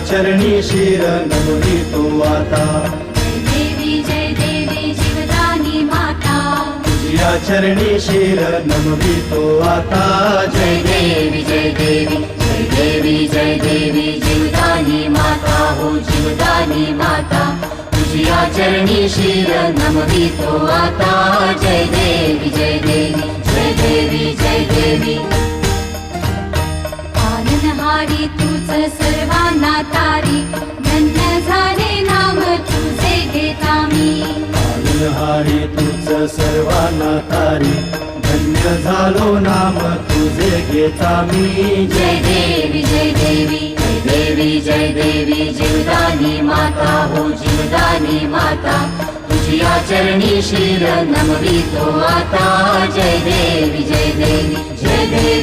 चरणी शिर नमवितो आता जय देवी जीवदानी माता तुझ्या चरणी शिर नमवितो आता जय देवी जय देवी जय देवी जय देवी जीवदानी माता हो जीवदानी माता तुझ्या चरणी शिर नमवितो आता जय देवी जय देवी जय देवी जय देवी पालनहारी तूच सर्वांना तारी धन्य झाले नाम तुझे घेता मी पालनहारी तुझ सर्वांना तारी धन्य झालो नाम तुझे घेता मी जय देवी जय देवी जय देवी जय देवी जीवदानी माता हो जीवदानी माता तुझ्या चरणी शिर नमवितो आता जय देवी जय देवी जय देवी